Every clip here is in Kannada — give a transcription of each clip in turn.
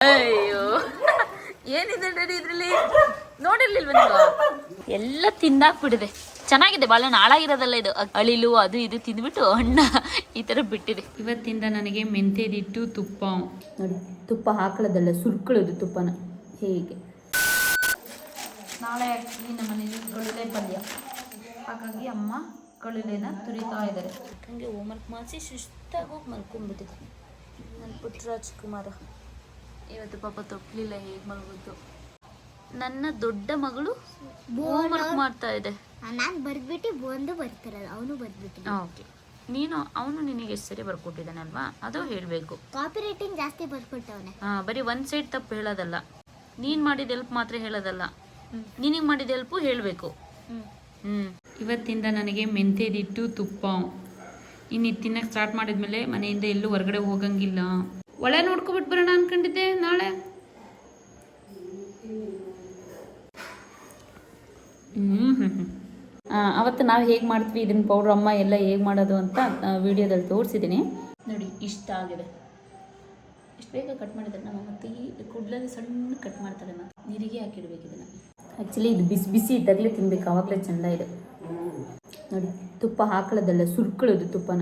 ಅಯ್ಯೋ ಏನಿದೆ ಡ್ಯಾಡಿ ಇದ್ರಲ್ಲಿ ನೋಡಿರ್ಲಿಲ್ವ ನೀವು? ಎಲ್ಲ ತಿಂದಾಕ್ಬಿಟ್ಟಿದೆ. ಚೆನ್ನಾಗಿದೆ, ಬಾಳೆಹಣ್ಣು ಹಾಳಾಗಿರೋದಲ್ಲ ಇದು. ಅಳಿಲು ಅದು ಇದು ತಿಂದ್ಬಿಟ್ಟು ಹಣ್ಣ ಈ ತರ ಬಿಟ್ಟಿದೆ. ಇವತ್ತಿಂದ ನನಗೆ ಮೆಂತ್ಯದಿಟ್ಟು ತುಪ್ಪ ನೋಡಿ, ತುಪ್ಪ ಹಾಕೊಳ್ಳೋದಲ್ಲ, ಸುರ್ಕೊಳ್ಳೋದು ತುಪ್ಪನ ಹೀಗೆ. ನಾಳೆ ಆ್ಯಕ್ಚುಲಿ ನಮ್ಮ ಮನೇಲಿ ಕಳುಲೆ ಪಲ್ಯ, ಹಾಗಾಗಿ ಅಮ್ಮ ಕಳುಲೆನ ತುರಿತಾ ಇದ್ದಾರೆ. ಹಂಗೆ ಹೋಮ್ವರ್ಕ್ ಮಾಡಿಸಿ ಸುಸ್ತಾಗಿ ಹೋಗಿ ಮಲ್ಕೊಂಡ್ಬಿಟ್ಟಿದೆ ನನ್ನ ಪುಟ್ಟ ರಾಜ್ಕುಮಾರ. ಇವತ್ತು ಪಾಪ ತೊಟ್ಲಿಲ್ಲ, ಹೇಗೆ ಮಲಗೋದು. ನನ್ನ ದೊಡ್ಡ ಮಗಳು ಹೋಮ್ವರ್ಕ್ ಮಾಡ್ತಾ ಇದೆ. ನಾನು ಬರ್ದ್ಬಿಟ್ಟು ಒಂದು ಬರ್ತಾರಲ್ಲ, ಅವನು ಬರ್ದ್ಬಿಟ್ಟು. ಓಕೆ, ನೀನು ಅವನು ನಿನಗೆ ಎಷ್ಟು ಸರಿ ಬರ್ಕೊಟ್ಟಿದ್ದಾನಲ್ವಾ, ಅದು ಹೇಳಬೇಕು. ಕಾಪಿ ರೈಟಿಂಗ್ ಜಾಸ್ತಿ ಬರ್ಕೊಟ್ಟವನೆ. ಬರೀ ಒಂದು ಸೈಡ್ ತಪ್ಪು ಹೇಳೋದಲ್ಲ, ನೀನು ಮಾಡಿದ ಹೆಲ್ಪ್ ಮಾತ್ರ ಹೇಳೋದಲ್ಲ, ನಿನಗೆ ಮಾಡಿದ ಹೆಲ್ಪು ಹೇಳಬೇಕು. ಇವತ್ತಿಂದ ನನಗೆ ಮೆಂತ್ಯದಿಟ್ಟು ತುಪ್ಪ ಇನ್ನು ತಿನ್ನಕ್ಕೆ ಸ್ಟಾರ್ಟ್ ಮಾಡಿದ್ಮೇಲೆ ಮನೆಯಿಂದ ಎಲ್ಲೂ ಹೊರಗಡೆ ಹೋಗಂಗಿಲ್ಲ. ಒಳ್ಳೆ ನೋಡ್ಕೊಬಿಟ್ಟು ಬರೋಣ ಅನ್ಕೊಂಡಿದ್ದೆ ನಾಳೆ. ಅವತ್ತು ನಾವು ಹೇಗೆ ಮಾಡ್ತೀವಿ ಇದನ್ನ ಪೌಡ್ರ್ ಅಮ್ಮ ಎಲ್ಲ ಹೇಗೆ ಮಾಡೋದು ಅಂತ ವಿಡಿಯೋದಲ್ಲಿ ತೋರಿಸಿದ್ದೀನಿ ನೋಡಿ. ಇಷ್ಟ ಆಗಿದೆ, ಇಷ್ಟು ಬೇಗ ಕಟ್ ಮಾಡಿದ್ದಾರೆ ನಮ್ಮ ಮತ್ತೆ ಈ ಕುಡ್ಲಲ್ಲಿ ಸಣ್ಣ ಕಟ್ ಮಾಡ್ತಾರೆ, ಮತ್ತು ನೀರಿಗೆ ಹಾಕಿಡ್ಬೇಕು ಇದನ್ನು. ಆ್ಯಕ್ಚುಲಿ ಇದು ಬಿಸಿ ಬಿಸಿ ಇದ್ದಾಗಲೇ ತಿನ್ಬೇಕು, ಆವಾಗಲೇ ಚೆಂದ ಇದೆ ನೋಡಿ. ತುಪ್ಪ ಹಾಕೊಳ್ಳೋದಲ್ಲ, ಸುರ್ಕೊಳ್ಳೋದು ತುಪ್ಪನ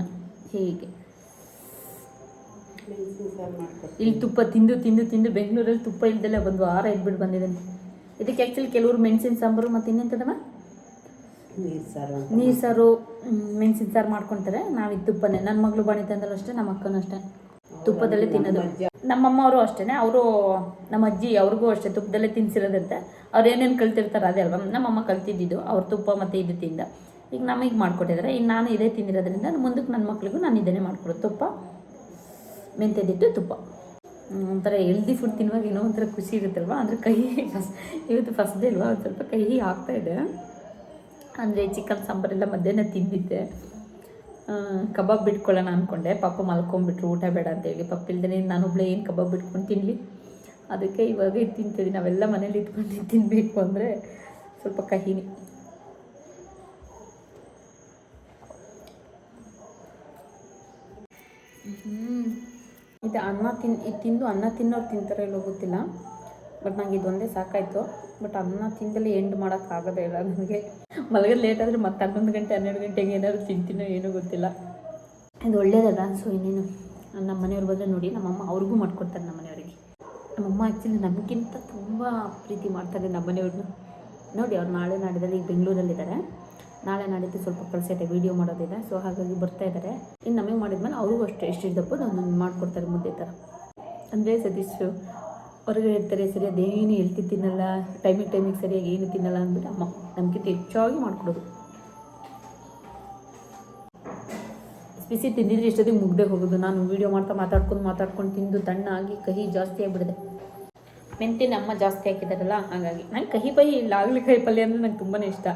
ಹೀಗೆ. ಇಲ್ಲಿ ತುಪ್ಪ ತಿಂದು ತಿಂದು ತಿಂದು ಬೆಂಗಳೂರಲ್ಲಿ ತುಪ್ಪ ಇಲ್ದೆಲ್ಲ ಒಂದು ವಾರ ಇದ್ಬಿಟ್ಟು ಬಂದಿದ್ದಾನೆ. ಇದಕ್ಕೆ ಆ್ಯಕ್ಚುಲಿ ಕೆಲವರು ಮೆಣಸಿನ ಸಾಂಬಾರು ಮತ್ತು ಇನ್ನೆಂತದಮ್ಮ ನೀರು ಸಾರು ಮೆಣಸಿನ ಸಾರು ಮಾಡ್ಕೊತಾರೆ. ನಾವು ಇದು ತುಪ್ಪನೇ, ನನ್ನ ಮಗಳು ಬಾಣಿತಂದಲ್ಲೂ ಅಷ್ಟೇ, ನಮ್ಮ ಅಕ್ಕನೂ ಅಷ್ಟೇ ತುಪ್ಪದಲ್ಲೇ ತಿನ್ನೋದು. ನಮ್ಮಮ್ಮ ಅವರು ಅಷ್ಟೇ, ಅವರು ನಮ್ಮ ಅಜ್ಜಿ ಅವ್ರಿಗೂ ಅಷ್ಟೇ ತುಪ್ಪದಲ್ಲೇ ತಿನ್ಸಿರೋದಂತೆ. ಅವ್ರು ಏನೇನು ಕಲ್ತಿರ್ತಾರೆ ಅದೇ ಅಲ್ವಾ, ನಮ್ಮಮ್ಮ ಕಲ್ತಿದ್ದಿದ್ದು ಅವ್ರ ತುಪ್ಪ ಮತ್ತು ಇದು ತಿಂದ. ಈಗ ನಮಗೆ ಮಾಡಿಕೊಟ್ಟಿದ್ದಾರೆ, ಈಗ ನಾನು ಇದೇ ತಿಂದಿರೋದ್ರಿಂದ ಮುಂದಕ್ಕೆ ನನ್ನ ಮಕ್ಳಿಗೂ ನಾನು ಇದನ್ನೇ ಮಾಡಿಕೊಡೋದು. ತುಪ್ಪ ಮೆಂತ್ಯದಿಟ್ಟು ತುಪ್ಪ ಒಂಥರ ಹೆಲ್ದಿ ಫುಡ್ ತಿನ್ನುವಾಗ ಏನೋ ಒಂಥರ ಖುಷಿ ಇರುತ್ತಲ್ವ. ಅಂದರೆ ಕೈ ಇವತ್ತು ಫಸ್ಟ್ ಡೇ ಅಲ್ವಾ, ಒಂದು ಸ್ವಲ್ಪ ಕೈ ಆಗ್ತಾಯಿದೆ. ಅಂದರೆ ಚಿಕನ್ ಸಾಂಬಾರೆಲ್ಲ ಮಧ್ಯಾಹ್ನ ತಿಂದಿದ್ದೆ, ಕಬಾಬ್ ಬಿಟ್ಕೊಳ್ಳೋಣ ಅಂದ್ಕೊಂಡೆ. ಪಾಪ ಮಲ್ಕೊಂಡ್ಬಿಟ್ರು ಊಟ ಬೇಡ ಅಂತೇಳಿ. ಪಪ್ಪ ಇಲ್ದೇ ನಾನೊಬ್ಳೆ ಏನು ಕಬಾಬ್ ಬಿಟ್ಕೊಂಡು ತಿನ್ನಲಿ, ಅದಕ್ಕೆ ಇವಾಗ ಇದು ತಿಂತಿದ್ದೀನಿ. ನಾವೆಲ್ಲ ಮನೇಲಿ ಇಟ್ಕೊಂಡು ತಿನ್ನಬೇಕು ಅಂದರೆ ಸ್ವಲ್ಪ ಕಹಿನಿ. ಇದು ಅನ್ನ ತಿಂದು ಅನ್ನ ತಿನ್ನೋರು ತಿಂತಾರೆ ಇಲ್ಲೋ ಗೊತ್ತಿಲ್ಲ, ಬಟ್ ನಂಗೆ ಇದೊಂದೇ ಸಾಕಾಯಿತು. ಬಟ್ ಅನ್ನ ತಿಂದಲ್ಲಿ ಎಂಡ್ ಮಾಡೋಕ್ಕಾಗೋದೇ ಇಲ್ಲ ನನಗೆ. ಮಲಗೋದು ಲೇಟ್ ಆದರೆ ಮತ್ತೆ 11 ಗಂಟೆ 12 ಗಂಟೆಗೆ ಏನಾದ್ರು ತಿಂತೀನೋ ಏನೂ ಗೊತ್ತಿಲ್ಲ. ಇದು ಒಳ್ಳೇದಲ್ಲ. ಸೊ ಇನ್ನೇನು ನಮ್ಮ ಮನೆಯವ್ರು ಬಂದರೆ ನೋಡಿ, ನಮ್ಮಮ್ಮ ಅವ್ರಿಗೂ ಮಾಡ್ಕೊಡ್ತಾರೆ. ನಮ್ಮ ಮನೆಯವರಿಗೆ ನಮ್ಮಮ್ಮ ಆ್ಯಕ್ಚುಲಿ ನಮಗಿಂತ ತುಂಬ ಪ್ರೀತಿ ಮಾಡ್ತಾರೆ ನಮ್ಮ ಮನೆಯವ್ರನ್ನ ನೋಡಿ. ಅವ್ರು ನಾಳೆ ನಾಡಿದಲ್ಲಿ ಈಗ ಬೆಂಗಳೂರಲ್ಲಿದ್ದಾರೆ. ನಾಳೆ ನಾಡಿದ್ದು ಸ್ವಲ್ಪ ಕೆಲಸ ಇದೆ, ವೀಡಿಯೋ ಮಾಡೋದಿದೆ. ಸೊ ಹಾಗಾಗಿ ಬರ್ತಾ ಇದ್ದಾರೆ. ಇನ್ನು ನಮಗೆ ಮಾಡಿದ್ಮೇಲೆ ಅವ್ರಿಗೂ ಅಷ್ಟೇ ಎಷ್ಟಿದ್ದಪ್ಪು ನಾನು ಮಾಡಿಕೊಡ್ತಾರೆ ಮುದ್ದೆ ಥರ. ಅಂದರೆ ಸತೀಶ್ ಹೊರಗಡೆ ಇರ್ತಾರೆ, ಸರಿಯಾಗಿ ಅದೇನು ಹೇಳ್ತಿ ತಿನ್ನಲ್ಲ, ಟೈಮಿಗೆ ಸರಿಯಾಗಿ ಏನು ತಿನ್ನಲ್ಲ ಅಂದ್ಬಿಟ್ಟು ಅಮ್ಮ ನಮಗಿಂತ ಹೆಚ್ಚಾಗಿ ಮಾಡಿಕೊಡೋದು. ಬಿಸಿ ತಿಂದಿದ್ರೆ ಎಷ್ಟೊತ್ತಿಗೆ ಮುಗ್ದೆ ಹೋಗೋದು. ನಾನು ವೀಡಿಯೋ ಮಾತಾಡ್ಕೊಂಡು ತಿಂದು ತಣ್ಣಾಗಿ ಕಹಿ ಜಾಸ್ತಿ ಆಗಿಬಿಡಿದೆ. ಮೆಂತ್ಯನ ಅಮ್ಮ ಜಾಸ್ತಿ ಹಾಕಿದಾರಲ್ಲ, ಹಾಗಾಗಿ ನಂಗೆ ಕಹಿ ಪಹಿ ಇಲ್ಲ. ಆಗ್ಲಿಕಾಯಿ ಪಲ್ಯ ಅಂದರೆ ನಂಗೆ ತುಂಬಾ ಇಷ್ಟ.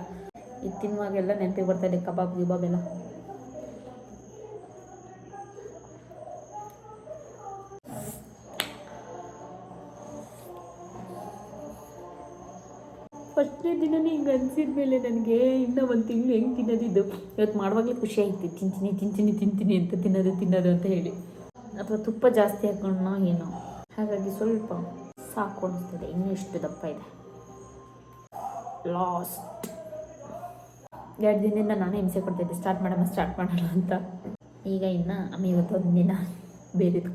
ಇದು ತಿನ್ನುವಾಗೆಲ್ಲ ನೆನಪಿಗೆ ಬರ್ತಾಯಿದೆ ಕಬಾಬ್ ಗಿಬಾಬ್ ಎಲ್ಲ. ಫಸ್ಟ್ನೇ ದಿನನೇ ಹಿಂಗೆ ಅನಿಸಿದ ಮೇಲೆ ನನಗೆ ಇನ್ನೂ ಒಂದು ತಿಂಗಳು ಹೆಂಗೆ ತಿನ್ನೋದಿದ್ದು. ಇವತ್ತು ಮಾಡುವಾಗಲೇ ಖುಷಿ ಆಯಿತು, ತಿಂತೀನಿ ಅಂತ ತಿನ್ನೋದು ಅಂತ ಹೇಳಿ. ಅಥವಾ ತುಪ್ಪ ಜಾಸ್ತಿ ಹಾಕೊಂಡ್ನೋ ಏನೋ, ಹಾಗಾಗಿ ಸ್ವಲ್ಪ ಸಾಕು ಅನಿಸ್ತದೆ. ಇನ್ನೂ ಎಷ್ಟು ದಪ್ಪ ಇದೆ. ಲಾಸ್ಟ್ 2 ದಿನದಿಂದ ನಾನೇ ಹಿಂಸೆ ಕೊಡ್ತಾಯಿದ್ದೆ, ಸ್ಟಾರ್ಟ್ ಮಾಡೋಣ ಅಂತ. ಈಗ ಇನ್ನು ಅಮ್ಮ ಇವತ್ತೊಂದು ದಿನ ಬೇರೆದು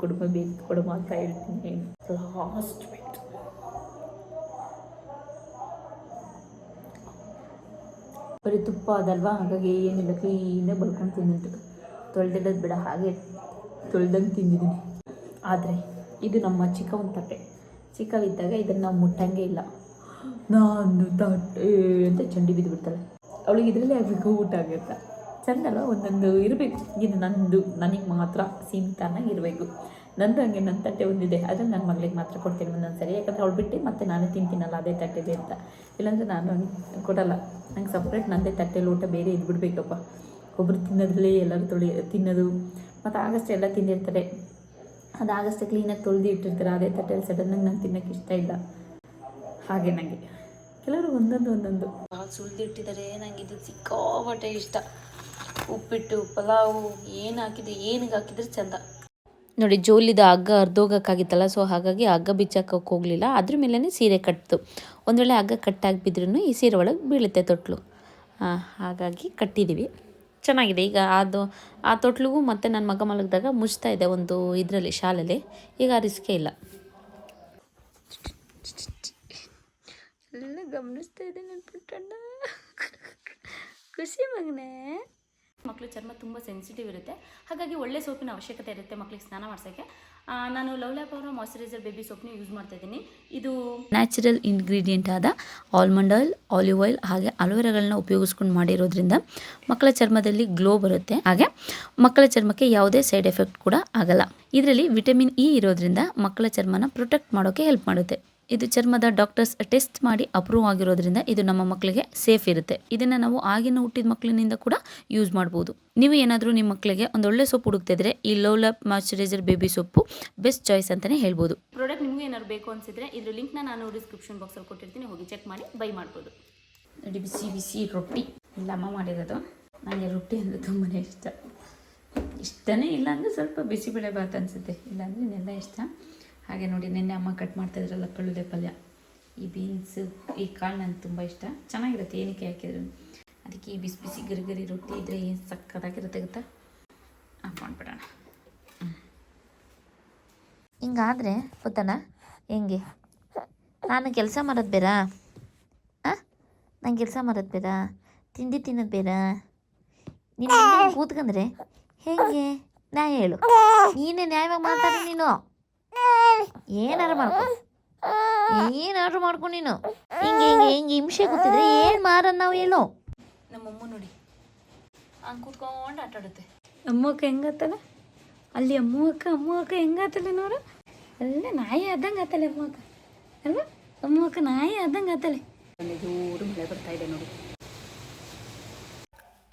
ಕೊಡುಮ ಅಂತ ಹೇಳ್ತೀನಿ. Last wait. ಬರೀ ತುಪ್ಪ ಅದಲ್ವಾ, ಹಾಗಾಗಿ ಏನಿಲ್ಲ, ಕ್ಲೀನಾಗಿ ಬಳ್ಕೊಂಡು ತಿಂದಿದ್ದು. ತೊಳೆದಿಡೋದು ಬೇಡ, ಹಾಗೆ ತೊಳೆದಂಗೆ ತಿಂದಿದ್ದೀನಿ. ಆದರೆ ಇದು ನಮ್ಮ ಚಿಕ್ಕವನ ತಟ್ಟೆ. ಚಿಕ್ಕವಿದ್ದಾಗ ಇದನ್ನು ನಾವು ಮುಟ್ಟಂಗೆ ಇಲ್ಲ. ನಾನು ತಟ್ಟೆ ಅಂತ ಚಂಡಿ ಬಿದ್ದುಬಿಡ್ತಾಳೆ. ಅವಳಿಗೆ ಇದರಲ್ಲೇ ಆಗಬೇಕು ಊಟ ಆಗಿರ್ತಾ ಚೆಂದಲ್ಲ. ಒಂದೊಂದು ಇರಬೇಕು, ಇದು ನಂದು, ನನಗೆ ಮಾತ್ರ ಸೀಮಿತನಾಗಿ ಇರಬೇಕು. ನಂದು ಹಂಗೆ ನನ್ನ ತಟ್ಟೆ ಒಂದಿದೆ, ಅದನ್ನು ನನ್ನ ಮಗಳಿಗೆ ಮಾತ್ರ ಕೊಡ್ತೀನಿ ಒಂದೊಂದು ಸರಿ. ಯಾಕಂದರೆ ಅವಳು ಬಿಟ್ಟು ಮತ್ತೆ ನಾನೇ ತಿಂತೀನಲ್ಲ ಅದೇ ತಟ್ಟೆದೆ ಅಂತ. ಇಲ್ಲಾಂದರೆ ನಾನು ಕೊಡಲ್ಲ. ನಂಗೆ ಸಪ್ರೇಟ್ ನನ್ನದೇ ತಟ್ಟೆಲಿ ಊಟ ಬೇರೆ ಇದ್ಬಿಡ್ಬೇಕಪ್ಪ. ಒಬ್ಬರು ತಿನ್ನೋದ್ರಲ್ಲೇ ಎಲ್ಲರೂ ತಿನ್ನೋದು. ಮತ್ತು ಆಗಷ್ಟೇ ಎಲ್ಲ ತಿಂದಿರ್ತಾರೆ, ಅದು ಆಗಷ್ಟೇ ಕ್ಲೀನಾಗಿ ತೊಳೆದು ಇಟ್ಟಿರ್ತಾರೆ. ಅದೇ ತಟ್ಟೆಯಲ್ಲಿ ಸಡನ್ನಾಗಿ ನಂಗೆ ತಿನ್ನೋಕ್ಕೆ ಇಷ್ಟ ಇಲ್ಲ. ಹಾಗೆ ನನಗೆ ಕೆಲವರು ಒಂದೊಂದು ಸುಳಿದಿಟ್ಟಿದ್ದಾರೆ. ನನಗೆ ಇದು ಸಿಕ್ಕಾಪಟ್ಟೆ ಇಷ್ಟ. ಉಪ್ಪಿಟ್ಟು ಪಲಾವು ಏನು ಹಾಕಿದ್ರೆ ಏನಿಗೆ ಹಾಕಿದ್ರೆ ಚೆಂದ. ನೋಡಿ ಜೋಲಿದ ಹಗ್ಗ ಅರ್ಧೋಗಕ್ಕಾಗಿತ್ತಲ್ಲ, ಸೊ ಹಾಗಾಗಿ ಹಗ್ಗ ಬಿಚ್ಚಾಕಕ್ಕೆ ಹೋಗಲಿಲ್ಲ. ಅದ್ರ ಮೇಲೇ ಸೀರೆ ಕಟ್ಟಿತು. ಒಂದು ವೇಳೆ ಹಗ್ಗ ಕಟ್ಟಾಗಿ ಬಿದ್ರೂ ಈ ಸೀರೆ ಒಳಗೆ ಬೀಳುತ್ತೆ ತೊಟ್ಲು. ಹಾಗಾಗಿ ಕಟ್ಟಿದ್ದೀವಿ. ಚೆನ್ನಾಗಿದೆ. ಈಗ ಆ ತೊಟ್ಲಿಗೂ ಮತ್ತು ನನ್ನ ಮಗ ಮಲಗಿದಾಗ ಮುಚ್ತಾ ಇದೆ ಒಂದು ಇದರಲ್ಲಿ ಶಾಲೆಯಲ್ಲಿ. ಈಗ ಆ ರಿಸ್ಕೇ ಇಲ್ಲ. ಎಲ್ಲ ಗಮನಿಸ್ತಾ ಇದೆ ನನ್ನ ಪುಟ್ಟಣ್ಣ. ಖುಷಿ ಮಗನೇ. ಮಕ್ಕಳು ಚರ್ಮ ತುಂಬ ಸೆನ್ಸಿಟಿವ್ ಇರುತ್ತೆ, ಹಾಗಾಗಿ ಒಳ್ಳೆ ಸೋಪಿನ ಅವಶ್ಯಕತೆ ಇರುತ್ತೆ ಮಕ್ಕಳಿಗೆ ಸ್ನಾನ ಮಾಡಿಸೋಕ್ಕೆ. ನಾನು ಲವ್ ಲ್ಯಾಪ್ ಅವರ ಮಾಯ್ಶ್ಚರೈಸರ್ ಬೇಬಿ ಸೋಪ್ನ ಯೂಸ್ ಮಾಡ್ತಾ ಇದ್ದೀನಿ. ಇದು ನ್ಯಾಚುರಲ್ ಇಂಗ್ರೀಡಿಯೆಂಟ್ ಆದ ಆಲ್ಮಂಡ್ ಆಯಿಲ್, ಆಲಿವ್ ಆಯಿಲ್ ಹಾಗೆ ಅಲೋವೆರಾಗಳನ್ನ ಉಪಯೋಗಿಸ್ಕೊಂಡು ಮಾಡಿರೋದ್ರಿಂದ ಮಕ್ಕಳ ಚರ್ಮದಲ್ಲಿ ಗ್ಲೋ ಬರುತ್ತೆ. ಹಾಗೆ ಮಕ್ಕಳ ಚರ್ಮಕ್ಕೆ ಯಾವುದೇ ಸೈಡ್ ಎಫೆಕ್ಟ್ ಕೂಡ ಆಗಲ್ಲ. ಇದರಲ್ಲಿ ವಿಟಮಿನ್ ಇ ಇರೋದ್ರಿಂದ ಮಕ್ಕಳ ಚರ್ಮನ ಪ್ರೊಟೆಕ್ಟ್ ಮಾಡೋಕ್ಕೆ ಹೆಲ್ಪ್ ಮಾಡುತ್ತೆ. ಇದು ಚರ್ಮದ ಡಾಕ್ಟರ್ಸ್ ಟೆಸ್ಟ್ ಮಾಡಿ ಅಪ್ರೂವ್ ಆಗಿರೋದ್ರಿಂದ ಇದು ನಮ್ಮ ಮಕ್ಕಳಿಗೆ ಸೇಫ್ ಇರುತ್ತೆ. ಇದನ್ನ ನಾವು ಆಗಿನ ಹುಟ್ಟಿದ ಮಕ್ಕಳಿನಿಂದ ಕೂಡ ಯೂಸ್ ಮಾಡ್ಬೋದು. ನೀವು ಏನಾದರೂ ನಿಮ್ಮ ಮಕ್ಕಳಿಗೆ ಒಂದೊಳ್ಳೆ ಸೋಪ್ ಹುಡುಕ್ತಿದ್ರೆ ಈ love lap moisturiser baby soap best choice ಅಂತಾನೆ ಹೇಳ್ಬೋದು. ಪ್ರಾಡಕ್ಟ್ ನಿಮಗೆ ಏನಾದ್ರು ಬೇಕು ಅನ್ಸಿದ್ರೆ ಇದ್ರ ಲಿಂಕ್ನ ನಾನು ಡಿಸ್ಕ್ರಿಪ್ಷನ್ ಬಾಕ್ಸಲ್ಲಿ ಕೊಟ್ಟಿರ್ತೀನಿ, ಹೋಗಿ ಚೆಕ್ ಮಾಡಿ ಬೈ ಮಾಡ್ಬೋದು. ನೋಡಿ ಬಿಸಿ ಬಿಸಿ ರೊಟ್ಟಿ ಇಲ್ಲ ಅಮ್ಮ ಮಾಡಿರೋದು. ನನಗೆ ರೊಟ್ಟಿ ಅಂದರೆ ತುಂಬಾ ಇಷ್ಟನೇ ಇಲ್ಲ ಅಂದರೆ ಸ್ವಲ್ಪ ಬಿಸಿಬೇಳೆ ಬಾತ್ ಅನಿಸುತ್ತೆ, ಇಲ್ಲಾಂದರೆ ನೆಲ್ಲ ಇಷ್ಟ. ಹಾಗೆ ನೋಡಿ ನಿನ್ನೆ ಅಮ್ಮ ಕಟ್ ಮಾಡ್ತಾಯಿದ್ರಲ್ಲ ಕಳ್ಳುದೆ ಪಲ್ಯ, ಈ ಬೀನ್ಸ್ ಈ ಕಾಳು ನನಗೆ ತುಂಬ ಇಷ್ಟ, ಚೆನ್ನಾಗಿರುತ್ತೆ ಏನಕ್ಕೆ ಹಾಕಿದ್ರು. ಅದಕ್ಕೆ ಈ ಬಿಸಿ ಬಿಸಿ ಗರಿ ಗರಿ ರೊಟ್ಟಿ ಇದ್ದರೆ ಏನು ಸಕ್ಕತ್ತಾಗಿರುತ್ತೆ ಗೊತ್ತಾ. ಹಾಕ್ಕೊಂಡ್ಬಿಡೋಣ. ಹಿಂಗಾದರೆ ಗೊತ್ತಣ್ಣ ಹೆಂಗೆ ನಾನು ಕೆಲಸ ಮಾಡೋದು ಬೇಡ, ನಂಗೆ ಕೆಲಸ ಮಾಡೋದು ಬೇಡ, ತಿಂಡಿ ತಿನ್ನೋದು ಬೇಡ, ನೀನು ಕೂತ್ಕೊಂಡ್ರೆ ಹೇಗೆ ನ್ಯಾಯ ಹೇಳು, ನೀನೇ ನ್ಯಾಯವಾಗಿ ಮಾತಾಡಿ. ನೀನು ಏನಾರು ಮಾಡ್ಕೊ ನೀನು ಹಿಂಗೆ ಹಿಂಸೆ ಕೂತಿದ್ರೆ ಏನು ಮಾರನ್ನ ನಾವು ಹೇಳು. ನಮ್ಮಮ್ಮ ನೋಡಿ ಹಂಗೆ ಕೂತ್ಕೊಂಡು ಆಟ ಆಡುತ್ತೆ. ಅಮ್ಮಕ್ಕ ಹೆಂಗತ್ತಲ್ಲ ಅಲ್ಲಿ, ಅಮ್ಮಕ್ಕ ಹೆಂಗಾತಲ್ಲ ನೋಡು, ಅಲ್ಲೇ ನಾಯಿ ಆದಂಗೆ ಆತಲೆ ಅಮ್ಮಕ್ಕ ಅಲ್ವಾ, ಅಮ್ಮಕ್ಕ ನಾಯಿ ಆದಂಗೆ ಆತಲೆ. ಜೋರು ಮಳೆ ಬರ್ತಾ ಇದೆ ನೋಡಿ.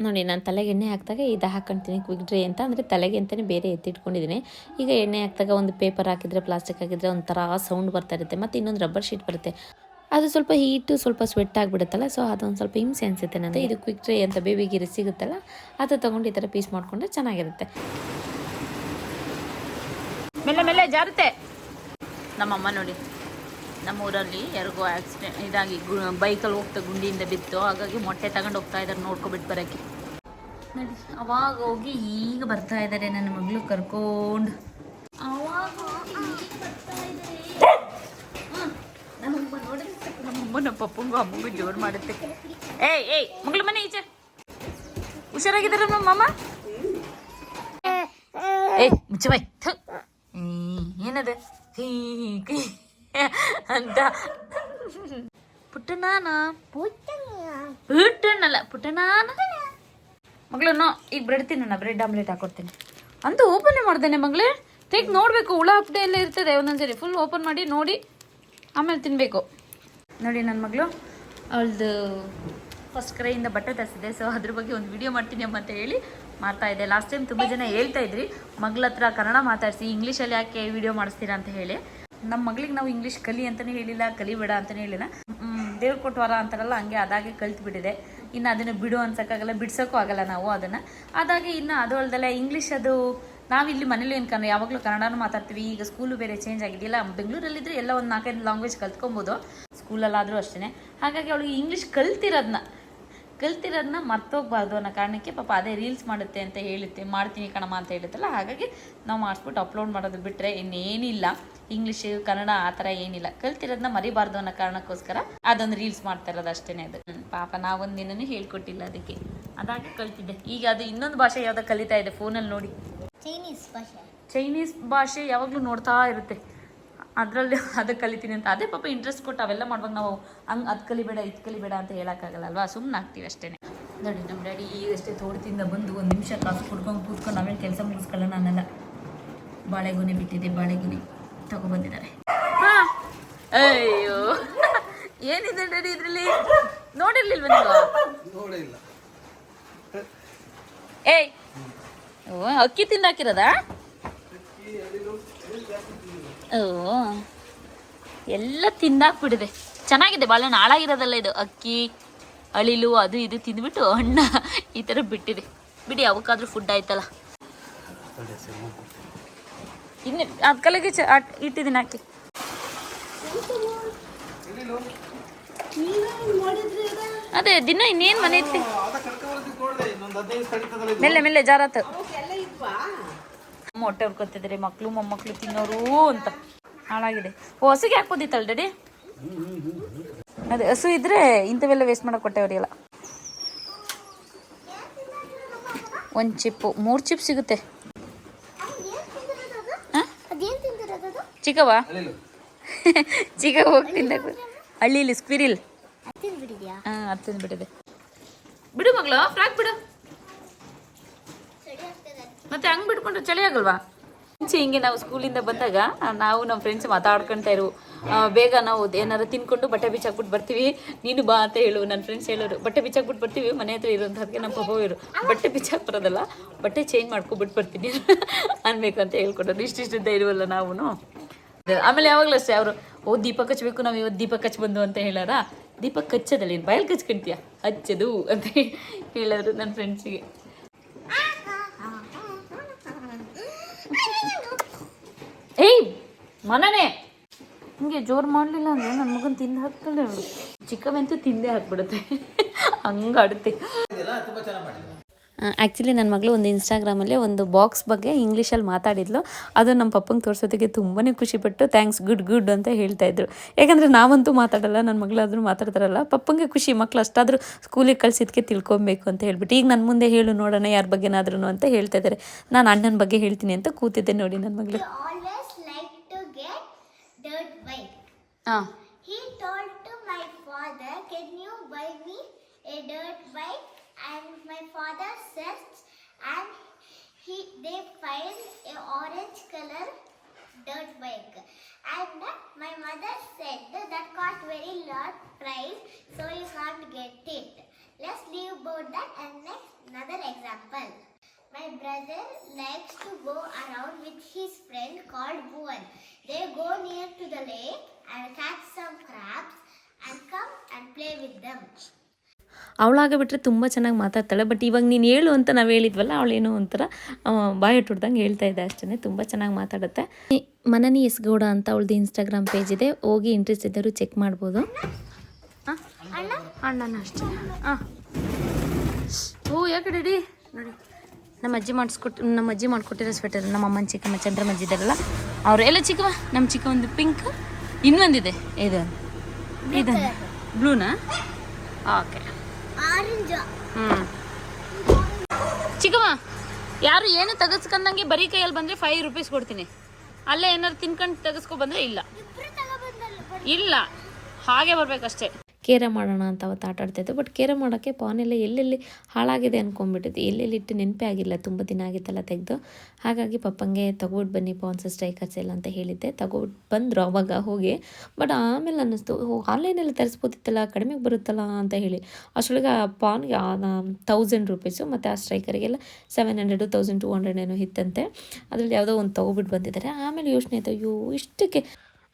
ನೋಡಿ ನಾನು ತಲೆಗೆ ಎಣ್ಣೆ ಹಾಕಿದಾಗ ಇದು ಹಾಕ್ಕೊಳ್ತೀನಿ ಕ್ವಿಕ್ ಡ್ರೈ ಅಂತ, ಅಂದರೆ ತಲೆಗೆ ಅಂತಲೇ ಬೇರೆ ಎತ್ತಿಟ್ಕೊಂಡಿದ್ದೀನಿ. ಈಗ ಎಣ್ಣೆ ಹಾಕಿದಾಗ ಒಂದು ಪೇಪರ್ ಹಾಕಿದರೆ ಪ್ಲಾಸ್ಟಿಕ್ ಹಾಕಿದರೆ ಒಂಥರ ಸೌಂಡ್ ಬರ್ತಾ ಇರುತ್ತೆ, ಮತ್ತು ಇನ್ನೊಂದು ರಬ್ಬರ್ ಶೀಟ್ ಬರುತ್ತೆ, ಅದು ಸ್ವಲ್ಪ ಹೀಟು ಸ್ವಲ್ಪ ಸ್ವೆಟ್ ಆಗಿಬಿಡುತ್ತಲ್ಲ, ಸೊ ಅದೊಂದು ಸ್ವಲ್ಪ ಹಿಂಸೆ ಅನಿಸುತ್ತೆ ನನಗೆ. ಇದು ಕ್ವಿಕ್ ಡ್ರೈ ಅಂತ ಬೇಬಿಗಿರಿ ಸಿಗುತ್ತಲ್ಲ, ಅದು ತೊಗೊಂಡು ಈ ಥರ ಪೀಸ್ ಮಾಡಿಕೊಂಡ್ರೆ ಚೆನ್ನಾಗಿರುತ್ತೆ. ಮೆಲ್ಲ ಜಾರುತ್ತೆ. ನಮ್ಮಮ್ಮ ನೋಡಿ ನಮ್ಮೂರಲ್ಲಿ ಯಾರಿಗೂ ಆಕ್ಸಿಡೆಂಟ್ ಇದಾಗಿ ಬೈಕಲ್ಲಿ ಹೋಗ್ತಾ ಗುಂಡಿಯಿಂದ ಬಿತ್ತು, ಹಾಗಾಗಿ ಮೊಟ್ಟೆ ತಗೊಂಡು ಹೋಗ್ತಾ ಇದ್ದಾರೆ ನೋಡ್ಕೊಬಿಟ್ಟು ಬರೋಕ್ಕೆ. ನೋಡಿ ಅವಾಗ ಹೋಗಿ ಈಗ ಬರ್ತಾ ಇದ್ದಾರೆ ನನ್ನ ಮಗಳು ಕರ್ಕೊಂಡು. ಅವಾಗ ಹೋಗಿ ಈಗ ಬರ್ತಾ ಇದ್ದಾರೆ. ನಮ್ಮಮ್ಮ ನೋಡಿ ನಮ್ಮಮ್ಮ ನಮ್ಮ ಪಪ್ಪಂಗೂ ಅಮ್ಮಗೂ ಜೋರು ಮಾಡುತ್ತೆ. ಏಯ್ ಮಗಳು ಮನೆ ಈಚೆ ಹುಷಾರಾಗಿದ್ದಾರೆ ನಮ್ಮಮ್ಮ. ಮುಚ್ಚಬಾಯ್ ಏನದು ಅಂತ ಪುಟ್ಟನಾನ ಪುಟ್ಟನಾನ ಮಗಳನ್ನ ಈಗ ಬ್ರೆಡ್ ತಿನ್ನೋಣ, ಬ್ರೆಡ್ ಆಮ್ಲೆಟ್ ಹಾಕೊಡ್ತೀನಿ ಅಂತ ಓಪನ್ ಮಾಡ್ದೇನೆ ಮಗಳೇ. ತೆಗ್ ನೋಡಬೇಕು, ಹುಳ ಹಪ್ಪಡೆ ಎಲ್ಲ ಇರ್ತದೆ ಒಂದೊಂದ್ಸರಿ, ಫುಲ್ ಓಪನ್ ಮಾಡಿ ನೋಡಿ ಆಮೇಲೆ ತಿನ್ನಬೇಕು. ನೋಡಿ ನನ್ನ ಮಗಳು ಅವಳದು ಫಸ್ಟ್ ಕರೆಯಿಂದ ಬಟ್ಟೆ ತರಿಸಿದೆ, ಸೊ ಅದ್ರ ಬಗ್ಗೆ ಒಂದು ವಿಡಿಯೋ ಮಾಡ್ತೀನಿ ಅಂತ ಹೇಳಿ ಮಾಡ್ತಾ ಇದ್ದೆ. ಲಾಸ್ಟ್ ಟೈಮ್ ತುಂಬ ಜನ ಹೇಳ್ತಾ ಇದ್ರಿ ಮಗಳ ಹತ್ರ ಕನ್ನಡ ಮಾತಾಡಿಸಿ ಇಂಗ್ಲೀಷಲ್ಲಿ ಯಾಕೆ ವಿಡಿಯೋ ಮಾಡಿಸ್ತೀರಾ ಅಂತ ಹೇಳಿ. ನಮ್ಮ ಮಗಳಿಗೆ ನಾವು ಇಂಗ್ಲೀಷ್ ಕಲಿ ಅಂತಲೇ ಹೇಳಿಲ್ಲ, ಕಲಿಬೇಡ ಅಂತಲೇ ಹೇಳಿಲ್ಲ. ದೇವ್ರು ಕೊಟ್ಟು ವರ ಅಂತಾರಲ್ಲ, ಹಂಗೆ ಅದಾಗೆ ಕಲ್ತ್ಬಿಟ್ಟಿದೆ. ಇನ್ನು ಅದನ್ನು ಬಿಡು ಅನ್ಸೋಕ್ಕಾಗಲ್ಲ, ಬಿಡ್ಸೋಕ್ಕೂ ಆಗಲ್ಲ ನಾವು ಅದನ್ನು. ಅದಾಗೆ ಇನ್ನು ಅದು ಅಲ್ದಲ್ಲ ಇಂಗ್ಲೀಷ್ ಅದು ನಾವಿಲ್ಲಿ ಮನೇಲಿ ಏನು ಯಾವಾಗಲೂ ಕನ್ನಡನೂ ಮಾತಾಡ್ತೀವಿ. ಈಗ ಸ್ಕೂಲು ಬೇರೆ ಚೇಂಜ್ ಆಗಿದೆಯಲ್ಲ, ಬೆಂಗಳೂರಲ್ಲಿದ್ದರೆ ಎಲ್ಲ ಒಂದು 4-5 ಲ್ಯಾಂಗ್ವೇಜ್ ಕಲ್ತ್ಕೊಬೋದು, ಸ್ಕೂಲಲ್ಲಾದರೂ ಅಷ್ಟೇ. ಹಾಗಾಗಿ ಅವಳಿಗೆ ಇಂಗ್ಲೀಷ್ ಕಲ್ತಿರೋದನ್ನ ಮರ್ತೋಗ್ಬಾರ್ದು ಅನ್ನೋ ಕಾರಣಕ್ಕೆ ಪಾಪ ಅದೇ ರೀಲ್ಸ್ ಮಾಡುತ್ತೆ ಅಂತ ಹೇಳುತ್ತೆ, ಮಾಡ್ತೀನಿ ಕಣಮ್ಮ ಅಂತ ಹೇಳುತ್ತಲ್ಲ, ಹಾಗಾಗಿ ನಾವು ಮಾಡಿಸ್ಬಿಟ್ಟು ಅಪ್ಲೋಡ್ ಮಾಡೋದು ಬಿಟ್ಟರೆ ಇನ್ನೇನಿಲ್ಲ. ಇಂಗ್ಲೀಷು ಕನ್ನಡ ಆ ಥರ ಏನಿಲ್ಲ, ಕಲ್ತಿರೋದನ್ನ ಮರಿಬಾರ್ದು ಅನ್ನೋ ಕಾರಣಕ್ಕೋಸ್ಕರ ಅದೊಂದು ರೀಲ್ಸ್ ಮಾಡ್ತಾ ಇರೋದು ಅಷ್ಟೇ. ಅದು ಪಾಪ ನಾವೊಂದು ದಿನನೂ ಹೇಳ್ಕೊಟ್ಟಿಲ್ಲ ಅದಕ್ಕೆ, ಅದಾಗಿ ಕಲ್ತಿದ್ದೆ. ಈಗ ಅದು ಇನ್ನೊಂದು ಭಾಷೆ ಯಾವುದೋ ಕಲಿತಾ ಇದೆ ಫೋನಲ್ಲಿ ನೋಡಿ, ಚೈನೀಸ್ ಭಾಷೆ ಯಾವಾಗಲೂ ನೋಡ್ತಾ ಇರುತ್ತೆ, ಅದರಲ್ಲಿ ಅದಕ್ಕೆ ಕಲಿತೀನಿ ಅಂತ. ಅದೇ ಪಾಪ ಇಂಟ್ರೆಸ್ಟ್ ಕೊಟ್ಟು ಅವೆಲ್ಲ ಮಾಡುವಾಗ ನಾವು ಹಂಗೆ ಅದು ಕಲಿಬೇಡ ಇದು ಕಲಿಬೇಡ ಅಂತ ಹೇಳೋಕ್ಕಾಗಲ್ಲ ಅಲ್ವಾ, ಸುಮ್ಮನೆ ಆಗ್ತೀವಿ ಅಷ್ಟೇ. ನೋಡಿ ನಮ್ಮ ಡ್ಯಾಡಿ ಈಗಷ್ಟೇ ತೋಟದಿಂದ ಬಂದು 1 ನಿಮಿಷ ಕಾಸು ಕುಡ್ಕೊಂಡು ಕೂತ್ಕೊಂಡು ನಾವೇನು ಕೆಲಸ ಮುಗಿಸ್ಕೊಳ್ಳೋಣ ನಾನೆಲ್ಲ. ಬಾಳೆಗೊನೆ ಬಿಟ್ಟಿದೆ, ಬಾಳೆಗೊನೆ ತಗೊಬಂದಿದ್ದಾರೆ. ಹಾಂ ಅಯ್ಯೋ ಏನಿದೆ ಡ್ಯಾಡಿ ಇದರಲ್ಲಿ, ನೋಡಿರ್ಲಿಲ್ವ ನೀವು? ಏಯ್ ಅಕ್ಕಿ ತಿಂದಾಕಿರೋದಾ? ಓ ಎಲ್ಲ ತಿಂದಾಕ್ಬಿಟ್ಟಿದೆ. ಚೆನ್ನಾಗಿದೆ ಬಾಳೆಹಣ್ಣು, ಹಾಳಾಗಿರೋದಲ್ಲ ಇದು. ಅಕ್ಕಿ ಅಳಿಲು ಅದು ಇದು ತಿಂದ್ಬಿಟ್ಟು ಹಣ್ಣ ಈ ಥರ ಬಿಟ್ಟಿದೆ. ಬಿಡಿ ಅವಕ್ಕಾದ್ರೂ ಫುಡ್ ಆಯ್ತಲ್ಲ. ಇನ್ನು ಅದು ಕಲೆಗೆ ಇಟ್ಟಿದ್ದೀನಿ ಹಾಕಿ. ಅದೇ ದಿನ ಇನ್ನೇನು ಮನೆ ಐತಿ ಮೆಲ್ಲೆ ಮೆಲ್ಲೆ ಜಾರತ್ ಮೊಟ್ಟೆ ಹುಡ್ಕೊತಿದ್ರೆ ಮಕ್ಕಳು ಮೊಮ್ಮಕ್ಕಳು ತಿನ್ನೋರು ಅಂತ ಹಾಳಾಗಿದೆ. ಓ ಹಸುಗೆ ಹಾಕ್ಬೋದಿತ್ತಲ್ಲ ಡ್ಯಾಡಿ. ಅದೇ ಹಸು ಇದ್ರೆ ಇಂಥವೆಲ್ಲ ವೇಸ್ಟ್ ಮಾಡಕ್ಕೆ ಕೊಟ್ಟೆವ್ರಿಗೆಲ್ಲ. ಒಂದು ಚಿಪ್ಪು 3 ಚಿಪ್ ಸಿಗುತ್ತೆ. ಚಿಕ್ಕವ ಚಿಕ್ಕ ಹೋಗ್ತಿದ್ದ ಹಳ್ಳಿಲಿ ಸ್ಕ್ವಿರಿಲ್. ಹಾಂ ಅದು ತಿಂದ್ಬಿಟ್ಟಿದೆ. ಬಿಡು ಮಗಳು ಫ್ರಾಕ್ ಬಿಡು. ಮತ್ತೆ ಹಂಗೆ ಬಿಟ್ಕೊಂಡ್ರೆ ಚಳಿ ಆಗಲ್ವಾ? ಮುಂಚೆ ಹಿಂಗೆ ನಾವು ಸ್ಕೂಲಿಂದ ಬಂದಾಗ ನಾವು ನಮ್ಮ ಫ್ರೆಂಡ್ಸ್ ಮಾತಾಡ್ಕೊಳ್ತಾ ಇರು, ಬೇಗ ನಾವು ಏನಾರು ತಿನ್ಕೊಂಡು ಬಟ್ಟೆ ಬಿಚ್ಚಾಕ್ಬಿಟ್ಟು ಬರ್ತೀವಿ, ನೀನು ಬಾ ಅಂತ ಹೇಳು. ನನ್ನ ಫ್ರೆಂಡ್ಸ್ ಹೇಳೋರು ಬಟ್ಟೆ ಬಿಚ್ಚಾಕ್ಬಿಟ್ಟು ಬರ್ತೀವಿ, ಮನೆ ಹತ್ರ ಇರೋಂಥದ್ಗೆ ನಮ್ಮ ಪಪ್ಪ ಇರು ಬಟ್ಟೆ ಬಿಚ್ಚಾಕ್ ಬರೋದಲ್ಲ, ಬಟ್ಟೆ ಚೇಂಜ್ ಮಾಡ್ಕೊಬಿಟ್ಟು ಬರ್ತೀನಿ ಅನ್ಬೇಕಂತ ಹೇಳ್ಕೊಡೋದು. ಇಷ್ಟಿದ್ದ ಇರುವಲ್ಲ ನಾವು. ಆಮೇಲೆ ಯಾವಾಗಲೂ ಅಷ್ಟೇ ಅವರು ದೀಪ ಹಚ್ಚಬೇಕು, ನಾವು ಇವತ್ತು ದೀಪ ಹಚ್ಚ ಬಂದು ಅಂತ ಹೇಳಾರ. ದೀಪ ಹಚ್ಚೋದಲ್ಲ, ನೀನು ಬಾಯಲ್ಲಿ ಹಚ್ಕೊಂತೀಯ, ಹಚ್ಚದು ಅಂತ ಹೇಳಿದ್ರು ನನ್ನ ಫ್ರೆಂಡ್ಸಿಗೆ. ಏಯ್ ಮನನೇ ಹಿಂಗೆ ಜೋರು ಮಾಡಲಿಲ್ಲ ಅಂದರೆ ನನ್ನ ಮಗನ ತಿಂದು ಹಾಕ್ತಾಳೆ ಅವಳು. ಚಿಕ್ಕವಂತೂ ತಿಂದೇ ಹಾಕ್ಬಿಡುತ್ತೆ, ಹಂಗಾಡುತ್ತೆ. ಆ್ಯಕ್ಚುಲಿ ನನ್ನ ಮಗಳು ಒಂದು ಇನ್ಸ್ಟಾಗ್ರಾಮಲ್ಲಿ ಒಂದು ಬಾಕ್ಸ್ ಬಗ್ಗೆ ಇಂಗ್ಲೀಷಲ್ಲಿ ಮಾತಾಡಿದ್ಲು. ಅದು ನಮ್ಮ ಪಪ್ಪಂಗೆ ತೋರಿಸೋದಕ್ಕೆ ತುಂಬಾ ಖುಷಿಪಟ್ಟು ಥ್ಯಾಂಕ್ಸ್ ಗುಡ್ ಅಂತ ಹೇಳ್ತಾಯಿದ್ರು. ಯಾಕಂದರೆ ನಾವಂತೂ ಮಾತಾಡಲ್ಲ, ನನ್ನ ಮಗಳಾದರೂ ಮಾತಾಡ್ತಾರಲ್ಲ, ಪಪ್ಪಂಗೆ ಖುಷಿ ಮಕ್ಳು ಅಷ್ಟಾದರೂ ಸ್ಕೂಲಿಗೆ ಕಳಿಸಿದ್ಕೆ ತಿಳ್ಕೊಬೇಕು ಅಂತ ಹೇಳ್ಬಿಟ್ಟು. ಈಗ ನನ್ನ ಮುಂದೆ ಹೇಳು ನೋಡೋಣ ಯಾರ ಬಗ್ಗೆನಾದ್ರೂ ಅಂತ ಹೇಳ್ತಾ ಇದ್ದಾರೆ. ನಾನು ಅಣ್ಣನ ಬಗ್ಗೆ ಹೇಳ್ತೀನಿ ಅಂತ ಕೂತಿದ್ದೆ ನೋಡಿ ನನ್ನ ಮಗಳು. ಹಾಂ He told to my father, can you buy me a dirt bike? And my father searched and they find a orange color dirt bike. And my mother said that cost very lot price, so you can't get it. Let's leave about that and next another example. My brother likes to go around with his friend called Bhuvan. They go near to the lake and catch some crabs and come and play with them. ಅವಳಾಗಬಿಟ್ರೆ ತುಂಬ ಚೆನ್ನಾಗಿ ಮಾತಾಡ್ತಾಳೆ. ಬಟ್ ಇವಾಗ ನೀನು ಹೇಳು ಅಂತ ನಾವು ಹೇಳಿದ್ವಲ್ಲ, ಅವಳೇನೋ ಒಂಥರ ಬಾಯಟ್ಟು ಹೊಡ್ದಂಗೆ ಹೇಳ್ತಾ ಇದ್ದೆ ಅಷ್ಟೇ. ತುಂಬ ಚೆನ್ನಾಗಿ ಮಾತಾಡುತ್ತೆ. ಮನನಿ ಎಸ್ ಗೌಡ ಅಂತ ಅವಳದು ಇನ್ಸ್ಟಾಗ್ರಾಮ್ ಪೇಜ್ ಇದೆ, ಹೋಗಿ ಇಂಟ್ರೆಸ್ಟ್ ಇದ್ದರು ಚೆಕ್ ಮಾಡ್ಬೋದು. ಹಾಂ ಅಣ್ಣನ ಅಷ್ಟೇ. ಹಾಂ ಓ ಯಾಕೆ ರೆಡಿ ನೋಡಿ, ನಮ್ಮ ಅಜ್ಜಿ ಮಾಡಿಕೊಟ್ಟಿರೋ ಸ್ವೆಟರ್, ನಮ್ಮ ಅಮ್ಮನ ಚಿಕ್ಕಮ್ಮ ಚಂದ್ರಮ್ಮ ಇದ್ದಾರಲ್ಲ ಅವರು ಎಲ್ಲ ಚಿಕ್ಕವ. ನಮ್ಮ ಚಿಕ್ಕ ಒಂದು ಪಿಂಕ್, ಇನ್ನೊಂದಿದೆ ಇದು ಬ್ಲೂನಾ? ಓಕೆ ಚಿಕ್ಕಮ್ಮ ಯಾರು ಏನು ತೆಗೆಸ್ಕೊಂಡಂಗೆ ಬರೀ ಕೈಯಲ್ಲಿ ಬಂದರೆ 5 ರೂಪೀಸ್ ಕೊಡ್ತೀನಿ. ಅಲ್ಲೇ ಏನಾದ್ರು ತಿನ್ಕೊಂಡು ತೆಗೆಸ್ಕೊ ಬಂದರೆ ಇಲ್ಲ ಹಾಗೆ ಬರ್ಬೇಕಷ್ಟೇ. ಕೇರ ಮಾಡೋಣ ಅಂತ ಅವತ್ತು ಆಟ ಆಡ್ತಾಯಿತ್ತು. ಬಟ್ ಕೇರ ಮಾಡೋಕ್ಕೆ ಪಾನೆಲ್ಲ ಎಲ್ಲೆಲ್ಲಿ ಹಾಳಾಗಿದೆ ಅಂದ್ಕೊಂಡ್ಬಿಟ್ಟಿದ್ದು, ಎಲ್ಲೆಲ್ಲಿ ಇಟ್ಟು ನೆನಪೇ ಆಗಿಲ್ಲ, ತುಂಬ ದಿನ ಆಗಿತ್ತಲ್ಲ ತೆಗೆದು. ಹಾಗಾಗಿ ಪಪ್ಪಂಗೆ ತಗೊಬಿಟ್ಟು ಬನ್ನಿ ಪಾನ್ಸ್ ಸ್ಟ್ರೈಕರ್ಸ್ ಎಲ್ಲ ಅಂತ ಹೇಳಿದ್ದೆ. ತಗೊಬಿಟ್ಟು ಬಂದರು ಅವಾಗ ಹೋಗಿ. ಬಟ್ ಆಮೇಲೆ ಅನ್ನಿಸ್ತು ಆನ್ಲೈನಲ್ಲಿ ತರಿಸ್ಬೋದಿತ್ತಲ್ಲ, ಕಡಿಮೆಗೆ ಬರುತ್ತಲ್ಲ ಅಂತ ಹೇಳಿ. ಅಷ್ಟೊಳಗೆ ಆ ಪಾನ್ಗೆ 1000 ರೂಪೀಸು ಮತ್ತು ಆ ಸ್ಟ್ರೈಕರಿಗೆಲ್ಲ 700 1200 ಏನೋ ಇತ್ತಂತೆ. ಅದರಲ್ಲಿ ಯಾವುದೋ ಒಂದು ತಗೊಬಿಟ್ಟು ಬಂದಿದ್ದಾರೆ. ಆಮೇಲೆ ಯೋಚನೆ ಆಯಿತು, ಇಷ್ಟಕ್ಕೆ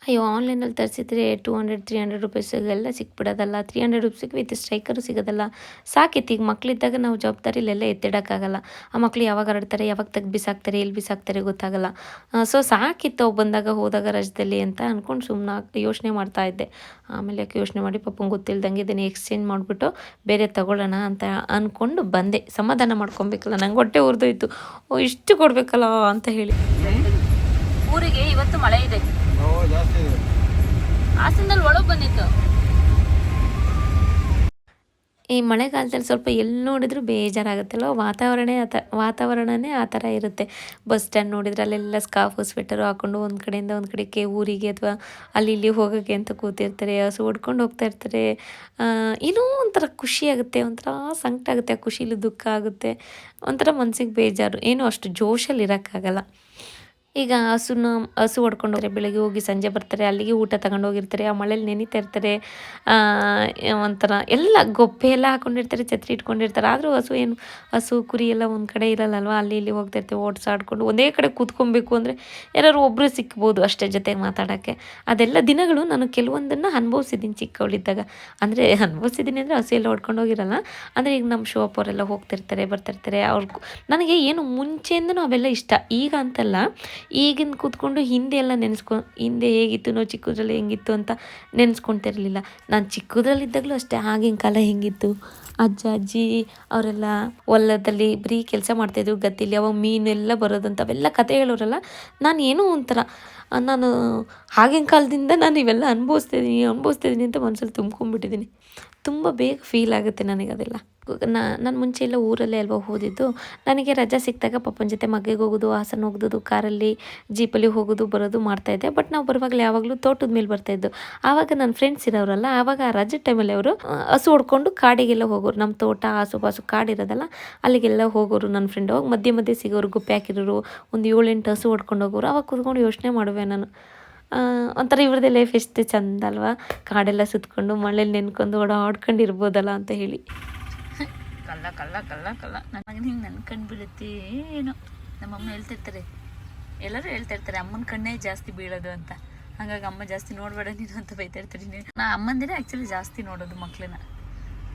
ಅಯ್ಯೋ ಆನ್ಲೈನಲ್ಲಿ ತರಿಸಿದ್ರೆ 200-300 ರೂಪೀಸಿಗೆಲ್ಲ ಸಿಕ್ಬಿಡೋದಲ್ಲ, 300 ರೂಪೀಸಿಗೆ ವಿತ್ ಸ್ಟ್ರೈಕರು ಸಿಗೋದಲ್ಲ. ಸಾಕಿತ್ತು. ಈಗ ಮಕ್ಕಳಿದ್ದಾಗ ನಾವು ಜವಾಬ್ದಾರಿಲೆಲ್ಲ ಎತ್ತಿಡೋಕ್ಕಾಗಲ್ಲ. ಆ ಮಕ್ಕಳು ಯಾವಾಗ ಹರಡ್ತಾರೆ, ಯಾವಾಗ ತೆಗ್ದು ಬಿಸಾಕ್ತಾರೆ, ಎಲ್ಲಿ ಬಿಸಾಕ್ತಾರೆ ಗೊತ್ತಾಗಲ್ಲ. ಸೊ ಸಾಕಿತ್ತು ಅವು ಬಂದಾಗ ಹೋದಾಗ ರಜದಲ್ಲಿ ಅಂತ ಅಂದ್ಕೊಂಡು ಸುಮ್ಮನೆ ಯೋಚನೆ ಮಾಡ್ತಾಯಿದ್ದೆ. ಆಮೇಲೆ ಯಾಕೆ ಯೋಚನೆ ಮಾಡಿ ಪಪ್ಪಂಗೆ ಗೊತ್ತಿಲ್ದಂಗೆ ಇದನ್ನು ಎಕ್ಸ್ಚೇಂಜ್ ಮಾಡಿಬಿಟ್ಟು ಬೇರೆ ತಗೊಳ್ಳೋಣ ಅಂತ ಅಂದ್ಕೊಂಡು ಬಂದೆ. ಸಮಾಧಾನ ಮಾಡ್ಕೊಬೇಕಲ್ಲ, ನಂಗೆ ಹೊಟ್ಟೆ ಉರಿದೋಯ್ತು. ಇಷ್ಟು ಕೊಡಬೇಕಲ್ಲ ಅಂತ ಹೇಳಿ. ಊರಿಗೆ ಇವತ್ತು ಮಳೆ ಇದೆ, ಹಾಸನದಲ್ಲಿ ಒಳಗೆ ಬಂದಿತ್ತು. ಈ ಮಳೆಗಾಲದಲ್ಲಿ ಸ್ವಲ್ಪ ಎಲ್ಲಿ ನೋಡಿದ್ರು ಬೇಜಾರಾಗುತ್ತಲ್ಲ, ವಾತಾವರಣನೇ ಆ ಥರ ಇರುತ್ತೆ. ಬಸ್ ಸ್ಟ್ಯಾಂಡ್ ನೋಡಿದ್ರೆ ಅಲ್ಲೆಲ್ಲ ಸ್ಕಾರ್ಫು ಸ್ವೆಟರು ಹಾಕ್ಕೊಂಡು ಒಂದು ಕಡೆಯಿಂದ ಒಂದು ಕಡೆಗೆ ಊರಿಗೆ ಅಥವಾ ಅಲ್ಲಿ ಇಲ್ಲಿ ಹೋಗೋಕ್ಕೆ ಅಂತ ಕೂತಿರ್ತಾರೆ. ಹಸು ಹೊಡ್ಕೊಂಡು ಹೋಗ್ತಾ ಇರ್ತಾರೆ. ಏನೋ ಒಂಥರ ಖುಷಿ ಆಗುತ್ತೆ, ಒಂಥರ ಸಂಕಟ ಆಗುತ್ತೆ. ಆ ಖುಷಿಲಿ ದುಃಖ ಆಗುತ್ತೆ, ಒಂಥರ ಮನಸ್ಸಿಗೆ ಬೇಜಾರು. ಏನೋ ಅಷ್ಟು ಜೋಶಲ್ಲಿ ಇರೋಕ್ಕಾಗಲ್ಲ. ಈಗ ಹಸು ಹೊಡ್ಕೊಂಡು ಹೋಗ್ತಾರೆ, ಬೆಳಗ್ಗೆ ಹೋಗಿ ಸಂಜೆ ಬರ್ತಾರೆ, ಅಲ್ಲಿಗೆ ಊಟ ತಗೊಂಡು ಹೋಗಿರ್ತಾರೆ, ಆ ಮಳೇಲಿ ನೆನಿತಾ ಇರ್ತಾರೆ. ಒಂಥರ ಎಲ್ಲ ಗೊಬ್ಬೆ ಎಲ್ಲ ಹಾಕ್ಕೊಂಡಿರ್ತಾರೆ, ಛತ್ರಿ ಇಟ್ಕೊಂಡಿರ್ತಾರೆ. ಆದರೂ ಹಸು ಕುರಿ ಎಲ್ಲ ಒಂದು ಕಡೆ ಇರಲ್ಲಲ್ವ, ಅಲ್ಲಿ ಇಲ್ಲಿ ಹೋಗ್ತಾ ಇರ್ತೀವಿ ಓಡಿಸಾಡ್ಕೊಂಡು. ಒಂದೇ ಕಡೆ ಕೂತ್ಕೊಬೇಕು ಅಂದರೆ ಯಾರು ಒಬ್ಬರು ಸಿಕ್ಬೋದು ಅಷ್ಟೇ ಜೊತೆಗೆ ಮಾತಾಡೋಕ್ಕೆ. ಅದೆಲ್ಲ ದಿನಗಳು ನಾನು ಕೆಲವೊಂದನ್ನು ಅನುಭವಿಸಿದ್ದೀನಿ ಚಿಕ್ಕವಳಿದ್ದಾಗ. ಅಂದರೆ ಅನುಭವಿಸಿದ್ದೀನಿ ಅಂದರೆ ಹಸು ಎಲ್ಲ ಹೊಡ್ಕೊಂಡು ಹೋಗಿರಲ್ಲ. ಅಂದರೆ ಈಗ ನಮ್ಮ ಶೋ ಅಪ್ ಅವರೆಲ್ಲ ಹೋಗ್ತಿರ್ತಾರೆ ಬರ್ತಿರ್ತಾರೆ. ನನಗೆ ಏನು ಮುಂಚೆಯಿಂದನೂ ಅವೆಲ್ಲ ಇಷ್ಟ, ಈಗ ಅಂತಲ್ಲ. ಈಗಿನ ಕೂತ್ಕೊಂಡು ಹಿಂದೆ ಎಲ್ಲ ಹಿಂದೆ ಹೇಗಿತ್ತು ನಾವು ಚಿಕ್ಕದ್ರಲ್ಲಿ ಹೆಂಗಿತ್ತು ಅಂತ ನೆನೆಸ್ಕೊತಿರ್ಲಿಲ್ಲ. ನಾನು ಚಿಕ್ಕದ್ರಲ್ಲಿದ್ದಾಗಲೂ ಅಷ್ಟೇ ಆಗಿನ ಕಾಲ ಹೆಂಗಿತ್ತು, ಅಜ್ಜ ಅಜ್ಜಿ ಅವರೆಲ್ಲ ಹೊಲದಲ್ಲಿ ಬರೀ ಕೆಲಸ ಮಾಡ್ತಾಯಿದ್ರು ಗದ್ದೆಲಿ, ಅವಾಗ ಮೀನೆಲ್ಲ ಬರೋದಂತ ಅವೆಲ್ಲ ಕತೆ ಹೇಳೋರಲ್ಲ. ನಾನು ಏನೋ ಒಂಥರ ನಾನು ಆಗಿನ ಕಾಲದಿಂದ ನಾನು ಇವೆಲ್ಲ ಅನುಭವಿಸ್ತಿದ್ದೀನಿ ಅಂತ ಮನಸ್ಸಲ್ಲಿ ತುಂಬ್ಕೊಂಡ್ಬಿಟ್ಟಿದ್ದೀನಿ. ತುಂಬ ಬೇಗ ಫೀಲ್ ಆಗುತ್ತೆ ನನಗೆ ಅದೆಲ್ಲ. ನಾನು ಮುಂಚೆ ಎಲ್ಲ ಊರಲ್ಲೇ ಅಲ್ವಾ ಓದಿದ್ದು. ನನಗೆ ರಜೆ ಸಿಕ್ಕಿದಾಗ ಪಪ್ಪನ ಜೊತೆ ಮಗ್ಗೆಗೆ ಹೋಗೋದು, ಹಾಸನ ಹೋಗೋದು, ಕಾರಲ್ಲಿ ಜೀಪಲ್ಲಿ ಹೋಗೋದು ಬರೋದು ಮಾಡ್ತಾಯಿದ್ದೆ. ಬಟ್ ನಾವು ಬರುವಾಗಲೇ ಯಾವಾಗಲೂ ತೋಟದ ಮೇಲೆ ಬರ್ತಾಯಿದ್ದು. ಆವಾಗ ನನ್ನ ಫ್ರೆಂಡ್ಸ್ ಇರೋರಲ್ಲ, ಆವಾಗ ಆ ರಜೆ ಟೈಮಲ್ಲಿ ಅವರು ಹಸು ಹೊಡ್ಕೊಂಡು ಕಾಡಿಗೆಲ್ಲ ಹೋಗೋರು. ನಮ್ಮ ತೋಟ ಆಸು ಕಾಡಿರೋದಲ್ಲ, ಅಲ್ಲಿಗೆಲ್ಲ ಹೋಗೋರು ನನ್ನ ಫ್ರೆಂಡ್. ಹೋಗಿ ಮಧ್ಯೆ ಮಧ್ಯೆ ಸಿಗೋರು, ಗುಪ್ಪೆ ಹಾಕಿರೋರು, ಒಂದು 7-8 ಹಸು ಹೊಡ್ಕೊಂಡು ಹೋಗೋರು. ಆವಾಗ ಕೂತ್ಕೊಂಡು ಯೋಚನೆ ಮಾಡುವೆ ನಾನು, ಒಂಥರ ಇವ್ರದ್ದೇ ಲೈಫ್ ಎಷ್ಟು ಚಂದ ಅಲ್ವಾ, ಕಾಡೆಲ್ಲ ಸುತ್ಕೊಂಡು ಮಳೇಲಿ ನೆನ್ಕೊಂಡು ಓಡಾಡ್ಕೊಂಡು ಇರ್ಬೋದಲ್ಲ ಅಂತ ಹೇಳಿ. ಕಲ್ಲ ನನ್ನ ಮಗನ ಹಿಂಗೆ ನನ್ನ ಕಣ್ಣು ಬೀಳುತ್ತೆ ಏನೋ. ನಮ್ಮಮ್ಮ ಹೇಳ್ತಿರ್ತಾರೆ, ಎಲ್ಲರೂ ಹೇಳ್ತಿರ್ತಾರೆ ಅಮ್ಮನ ಕಣ್ಣೇ ಜಾಸ್ತಿ ಬೀಳೋದು ಅಂತ. ಹಾಗಾಗಿ ಅಮ್ಮ ಜಾಸ್ತಿ ನೋಡಬೇಡ ನೀನು ಅಂತ ಬೈತಾಯಿರ್ತೀನಿ. ನಾ ಅಮ್ಮಂದಿರೇ ಆ್ಯಕ್ಚುಲಿ ಜಾಸ್ತಿ ನೋಡೋದು ಮಕ್ಳನ್ನ.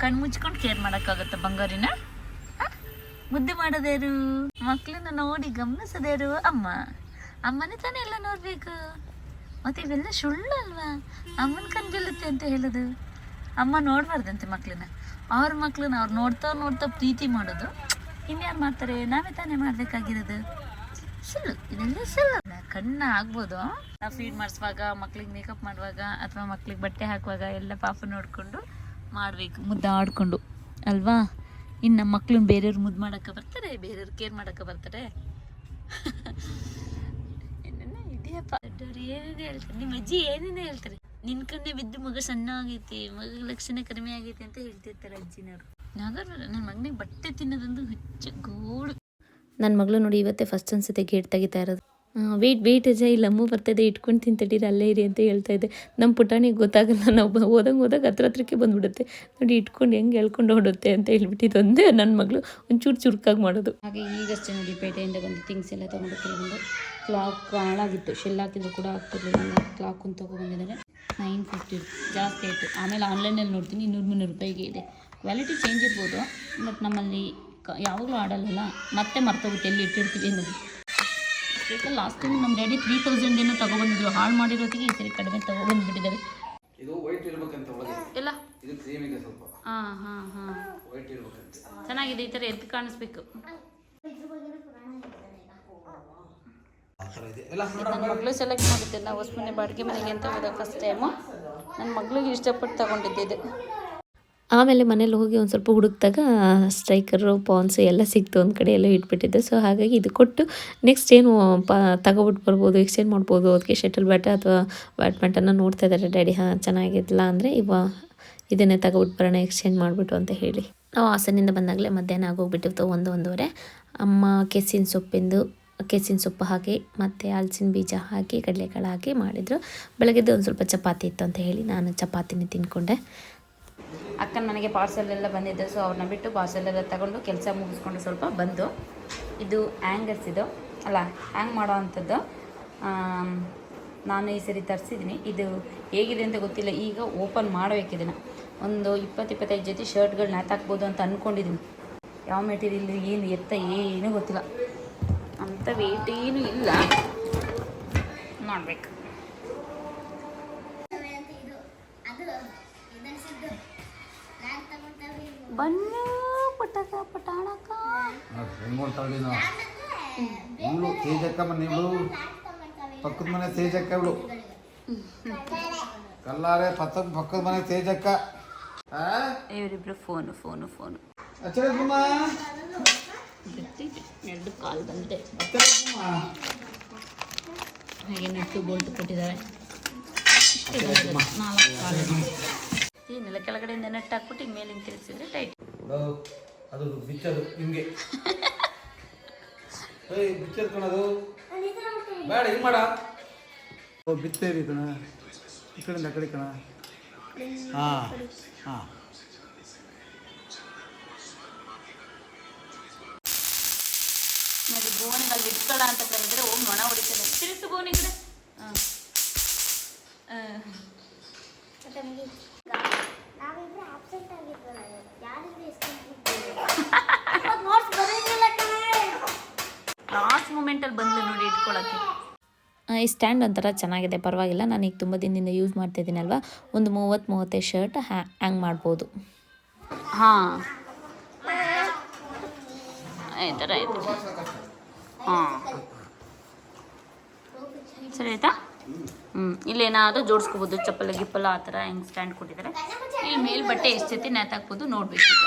ಕಣ್ಣು ಮುಚ್ಕೊಂಡು ಕೇರ್ ಮಾಡೋಕ್ಕಾಗತ್ತೆ ಬಂಗಾರಿನ? ಮುದ್ದೆ ಮಾಡೋದೇರು, ಮಕ್ಳನ್ನ ನೋಡಿ ಗಮನಿಸೋದೇರು ಅಮ್ಮನೇ ತಾನೇ ಎಲ್ಲ ನೋಡಬೇಕು. ಮತ್ತು ಇವೆಲ್ಲ ಸುಳ್ಳು ಅಲ್ವಾ, ಅಮ್ಮನ ಕಣ್ಣು ಬೀಳುತ್ತೆ ಅಂತ ಹೇಳೋದು. ಅಮ್ಮ ನೋಡಬಾರ್ದಂತೆ ಮಕ್ಳನ್ನ, ಅವ್ರ ಮಕ್ಳನ್ನ ಅವ್ರು ನೋಡ್ತಾ ಪ್ರೀತಿ ಮಾಡೋದು. ಇನ್ಯಾರು ಮಾಡ್ತಾರೆ, ನಾವೇ ತಾನೇ ಮಾಡಬೇಕಾಗಿರೋದು. ಸುಳ್ಳು, ಇದೆಲ್ಲ ಸುಳ್ಳು. ಕಣ್ಣ ಆಗ್ಬೋದು, ನಾವು ಫೀಡ್ ಮಾಡಿಸುವಾಗ, ಮಕ್ಳಿಗೆ ಮೇಕಪ್ ಮಾಡುವಾಗ, ಅಥವಾ ಮಕ್ಳಿಗೆ ಬಟ್ಟೆ ಹಾಕುವಾಗ ಎಲ್ಲ ಪಾಪ ನೋಡಿಕೊಂಡು ಮಾಡಬೇಕು, ಮುದ್ದಾಡ್ಕೊಂಡು ಅಲ್ವಾ. ಇನ್ನು ನಮ್ಮ ಮಕ್ಳನ್ನ ಬೇರೆಯವ್ರು ಮುದ್ದು ಮಾಡೋಕ್ಕೆ ಬರ್ತಾರೆ, ಬೇರೆಯವ್ರು ಕೇರ್ ಮಾಡೋಕ್ಕೆ ಬರ್ತಾರೆ. ಇದೆಯಪ್ಪ ದೊಡ್ಡವ್ರು ಏನೇನು ಹೇಳ್ತಾರೆ, ನಿಮ್ಮ ಅಜ್ಜಿ ಏನೇನೇ ಹೇಳ್ತಾರೆ, ನಿನ್ನ ಕಣ್ಣೆ ಬಿದ್ದು ಮಗ ಸಣ್ಣ ಆಗೈತಿ, ಮಗ ಲಕ್ಷಣ ಕಡಿಮೆ ಆಗೈತಿ ಅಂತ ಹೇಳ್ತಿರ್ತಾರೆ ಅಜ್ಜಿನವರು. ನನ್ನ ಮಗನಿಗೆ ಬಟ್ಟೆ ತಿನ್ನೋದೊಂದು ಹುಚ್ಚು ಗೋಳು. ನನ್ನ ಮಗಳು ನೋಡಿ ಇವತ್ತೇ ಫಸ್ಟ್ ಅನ್ಸುತ್ತೆ ಗೇಟ್ ತೆಗಿತಾ ಇರೋದು. ವೆಯ್ಟ್ ಅಜ್ಜ, ಇಲ್ಲಿ ಅಮ್ಮ ಬರ್ತಾಯಿದೆ, ಇಟ್ಕೊಂಡು ತಿಂತಡೀರಿ, ಅಲ್ಲೇ ಇರಿ ಅಂತ ಹೇಳ್ತಾ ಇದ್ದೆ. ನಮ್ಮ ಪುಟಾಣಿಗೆ ಗೊತ್ತಾಗಲ್ಲ, ನಾವು ಹೋದಾಗ ಹತ್ರಕ್ಕೆ ಬಂದುಬಿಡುತ್ತೆ. ನೋಡಿ ಇಟ್ಕೊಂಡು ಹೆಂಗೆ ಹೇಳ್ಕೊಂಡು ಹೊಡುತ್ತೆ ಅಂತ ಹೇಳ್ಬಿಟ್ಟಿದ್ದು ಒಂದೇ ನನ್ನ ಮಗಳು ಒಂಚೂರು ಚುರುಕಾಗಿ ಮಾಡೋದು. ಹಾಗೆ ಈಗಷ್ಟೇ ನೋಡಿ ಪೇಟೆಯಿಂದ ಬಂದು ಥಿಂಗ್ಸ್ ಎಲ್ಲ ತೊಗೊಂಡು ಕೆಲವೊಂದು ಕ್ಲಾಕ್ ಹಾಳಾಗಿತ್ತು, ಶೆಲ್ ಹಾಕಿದ್ರು ಕೂಡ ಆಗ್ತಿರ್ಲಿಲ್ಲ. ಕ್ಲಾಕನ್ನು ತೊಗೊಬಂದಿದ್ದಾರೆ 950 ಜಾಸ್ತಿ ಆಯಿತು. ಆಮೇಲೆ ಆನ್ಲೈನಲ್ಲಿ ನೋಡ್ತೀನಿ 200-300 ರೂಪಾಯಿಗೆ ಇದೆ. ಕ್ವಾಲಿಟಿ ಚೇಂಜ್ ಇರ್ಬೋದು, ಬಟ್ ನಮ್ಮಲ್ಲಿ ಯಾವಾಗಲೂ ಆಡಲ್ಲ, ಮತ್ತೆ ಮರ್ತೋಗುತ್ತೆ ಎಲ್ಲಿ ಇಟ್ಟಿರ್ತೀವಿ ಅನ್ನೋದು. ಅಷ್ಟೇ ಲಾಸ್ಟ್ ಟೈಮ್ ನಮ್ಮ ಡ್ಯಾಡಿ 3000 ಏನೋ ತೊಗೊಬಂದಿದ್ರು, ಹಾಳು ಮಾಡಿರೋತ್ತಿಗೆ ಈ ಸರಿ ಕಡಿಮೆ ತೊಗೊಬಂದುಬಿಟ್ಟಿದ್ದಾರೆ. ಇದು ವೈಟ್ ಇರಬೇಕಂತ ಒಳಗೆ ಎಲ್ಲ ಇದು ಕ್ರೀಮ್ ಇದೆ ಸ್ವಲ್ಪ. ಹಾಂ ವೈಟ್ ಇರಬೇಕಂತ ಚೆನ್ನಾಗಿದೆ, ಈ ಥರ ಎದ್ದು ಕಾಣಿಸ್ಬೇಕು. ನನ್ನ ಮಗಳು ಸೆಲೆಕ್ಟ್ ಮಾಡಿದ್ದೆ, ನಾವು ಹೊಸಮನೆ ಬಾಡಿಗೆ ಮನೆಗೆ ಅಂತ ಹೋದಾಗ ಫಸ್ಟ್ ಟೈಮು ನನ್ನ ಮಗಳಿಗೆ ಇಷ್ಟಪಟ್ಟು ತಗೊಂಡಿದ್ದೆ. ಆಮೇಲೆ ಮನೇಲಿ ಹೋಗಿ ಒಂದು ಸ್ವಲ್ಪ ಹುಡುಕಿದಾಗ ಸ್ಟ್ರೈಕರು, ಪಾನ್ಸು ಎಲ್ಲ ಸಿಕ್ತು, ಒಂದು ಕಡೆ ಎಲ್ಲ ಇಟ್ಬಿಟ್ಟಿದ್ದೆ. ಸೊ ಹಾಗಾಗಿ ಇದು ಕೊಟ್ಟು ನೆಕ್ಸ್ಟ್ ಏನು ತಗೊಬಿಟ್ಟು ಬರ್ಬೋದು, ಎಕ್ಸ್ಚೇಂಜ್ ಮಾಡ್ಬೋದು. ಅದಕ್ಕೆ ಶಟಲ್ ಬ್ಯಾಟ್ ಅಥವಾ ಬ್ಯಾಡ್ಮಿಂಟನ್ನ ನೋಡ್ತಾ ಇದ್ದಾರೆ ಡ್ಯಾಡಿ. ಚೆನ್ನಾಗಿಲ್ಲ ಅಂದರೆ ಇದನ್ನೇ ತಗೊಬಿಟ್ಟು ಬರೋಣ ಎಕ್ಸ್ಚೇಂಜ್ ಮಾಡಿಬಿಟ್ಟು ಅಂತ ಹೇಳಿ. ನಾವು ಹಾಸನಿಂದ ಬಂದಾಗಲೇ ಮಧ್ಯಾಹ್ನ ಆಗೋಗ್ಬಿಟ್ಟಿರ್ತು, 1-1:30. ಅಮ್ಮ ಕೆಸಿನ ಸೊಪ್ಪು ಹಾಕಿ ಮತ್ತು ಹಲಸಿನ ಬೀಜ ಹಾಕಿ ಕಡಲೆಕಾಳು ಹಾಕಿ ಮಾಡಿದರು. ಬೆಳಗ್ಗೆದ್ದು ಒಂದು ಸ್ವಲ್ಪ ಚಪಾತಿ ಇತ್ತು ಅಂತ ಹೇಳಿ ನಾನು ಚಪಾತಿನೇ ತಿಂದ್ಕೊಂಡೆ. ಅಕ್ಕನ ಮನೆಗೆ ಪಾರ್ಸೆಲ್ ಎಲ್ಲ ಬಂದಿದ್ದು, ಸೊ ಅವ್ರನ್ನ ಬಿಟ್ಟು ಪಾರ್ಸೆಲ್ ಎಲ್ಲ ತಗೊಂಡು ಕೆಲಸ ಮುಗಿಸ್ಕೊಂಡು ಸ್ವಲ್ಪ ಬಂದು. ಇದು ಹ್ಯಾಂಗರ್ಸ್, ಇದು ಅಲ್ಲ ಹ್ಯಾಂಗ್ ಮಾಡೋ ಅಂಥದ್ದು. ನಾನು ಈ ಸರಿ ತರಿಸಿದ್ದೀನಿ. ಇದು ಹೇಗಿದೆ ಅಂತ ಗೊತ್ತಿಲ್ಲ, ಈಗ ಓಪನ್ ಮಾಡಬೇಕಿದನ್ನು. ಒಂದು 20-25 ಜೊತೆ ಶರ್ಟ್ಗಳನ್ನ ಹಾಕ್ಬೋದು ಅಂತ ಅಂದ್ಕೊಂಡಿದ್ದೀನಿ. ಯಾವ ಮೆಟೀರಿಯಲ್ ಏನು ಎತ್ತ ಏನೂ ಗೊತ್ತಿಲ್ಲ, ಅಂಥ ವೆಯ್ಟ್ ಏನೂ ಇಲ್ಲ, ನೋಡ್ಬೇಕು. ಬನ್ನು ಪಟಾಣಕ್ಕ ಇವಳು ತೇಜಕ್ಕ ನೀವು ಪಕ್ಕದ ಮನೆ ತೇಜಕ್ಕ, ಇವಳು ಕಲ್ಲಾರೆ ಪಕ್ಕದ ಮನೆ ತೇಜಕ್ಕ. ಇವರಿಬ್ರು ಫೋನು ಎರಡು ಕಾಲ್ ಬಂದೆ. ಹಾಗೆ ನೆಟ್ಟು ಬೋಲ್ಟ್ ಕೊಟ್ಟಿದ್ದಾರೆ. 4 ಕಾಲು ಏನಿಲ್ಲ, ಕೆಳಗಡೆಯಿಂದ ನೆಟ್ ಹಾಕ್ಬಿಟ್ಟು ಮೇಲಿಂದ ತಿರುಗಿಸಿದ್ರೆ ಟೈಟ್. ಅದು ಬಿಚ್ಚದು ನಿಮಗೆ ಬಿಚ್ಚದು ಕಣದು ಬೇಡ, ಹಿಂಗೆ ಮಾಡ. ಬಿತ್ತೇರಿ ಕಣ, ಈ ಕಡೆಯಿಂದ ಆ ಕಡೆ ಕಣ. ಹಾಂ ನೋಡಿ, ಬೋನಿಗಳಲ್ಲಿ ಇಟ್ಕೊಳ ಅಂತ ಕರೆದ್ರೆ ಹೋಗಿ ನೊಣ ಹೊಡಿತಾನೆ. ತಿರುಗಿಸು ಬೋನಿ ಕಡೆ. ಲಾಸ್ಟ್ ಮೂಮೆಂಟಲ್ಲಿ ಬಂದು ನೋಡಿ ಇಟ್ಕೊಳಕ್ಕೆ. ಈ ಸ್ಟ್ಯಾಂಡ್ ಒಂಥರ ಚೆನ್ನಾಗಿದೆ, ಪರವಾಗಿಲ್ಲ. ನಾನೀಗ ತುಂಬ ದಿನದಿಂದ ಯೂಸ್ ಮಾಡ್ತಾಯಿದ್ದೀನಲ್ವ, ಒಂದು 30-35 ಶರ್ಟ್ ಹ್ಯಾಂಗ್ ಮಾಡ್ಬೋದು. ಹಾಂ, ಈ ಥರ ಇದೆ. ಹಾಂ, ಸರಿ ಆಯಿತಾ? ಇಲ್ಲೇನಾದರೂ ಜೋಡಿಸ್ಕೋಬೋದು, ಚಪ್ಪಲ ಗಿಪ್ಪಲ ಆ ಥರ ಹೆಂಗೆ ಸ್ಟ್ಯಾಂಡ್ ಕೊಟ್ಟಿದ್ದಾರೆ. ಇಲ್ಲಿ ಮೇಲ್ ಬಟ್ಟೆ ಎಷ್ಟು ಜೊತೆ ನೇತಾಕ್ಬೋದು ನೋಡ್ಬೇಕು ಈಗ.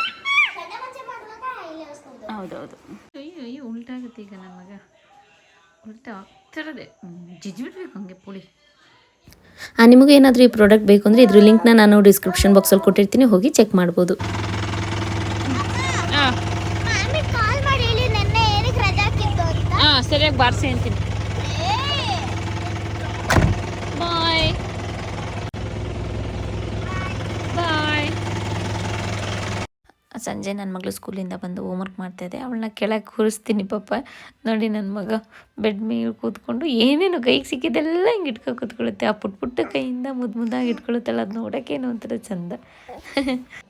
ಹೌದೌದು. ಅಯ್ಯೋ ಉಲ್ಟಾಗುತ್ತೆ ಈಗ ನನ್ನ ಮಗ, ಉಲ್ಟಾ ಆಗ್ತಿರೋದೆ, ಜಿಜ್ಬಿಡ್ಬೇಕು ಹಂಗೆ ಪುಳಿ. ನಿಮಗೂ ಏನಾದರೂ ಈ ಪ್ರಾಡಕ್ಟ್ ಬೇಕು ಅಂದರೆ ಇದ್ರ ಲಿಂಕ್ನ ನಾನು ಡಿಸ್ಕ್ರಿಪ್ಷನ್ ಬಾಕ್ಸಲ್ಲಿ ಕೊಟ್ಟಿರ್ತೀನಿ, ಹೋಗಿ ಚೆಕ್ ಮಾಡ್ಬೋದು. ಕಾಲ್ ಮಾಡಿ ಹೇಳಿ ನೆನ್ನೆ ಏನಕ್ಕೆ ರಜಾ ಹಾಕಿತ್ತು ಅಂತ. ಹಾಂ, ಸರಿಯಾಗಿ ಬಾರಿಸಿ ಅಂತೀನಿ. ಬಾಯ್ ಬಾಯ್. ಸಂಜೆ ನನ್ನ ಮಗಳು ಸ್ಕೂಲಿಂದ ಬಂದು ಹೋಮ್ವರ್ಕ್ ಮಾಡ್ತಾಯಿದ್ದೆ, ಅವಳನ್ನ ಕೆಳಗೆ ಕೂರಿಸ್ತೀನಿ. ಪಾಪ ನೋಡಿ ನನ್ನ ಮಗ ಬೆಡ್ ಮೇಲೆ ಕೂತ್ಕೊಂಡು ಏನೇನು ಕೈಗೆ ಸಿಕ್ಕಿದ್ದೆಲ್ಲ ಹಿಂಗೆ ಇಟ್ಕೊ ಕೂತ್ಕೊಳ್ಳುತ್ತೆ. ಆ ಪುಟ್ಟ ಕೈಯಿಂದ ಮುದ್ದಾಗಿ ಇಟ್ಕೊಳ್ಳುತ್ತಲ್ಲ, ಅದು ನೋಡೋಕ್ಕೇನೋ ಒಂಥರ ಚಂದ.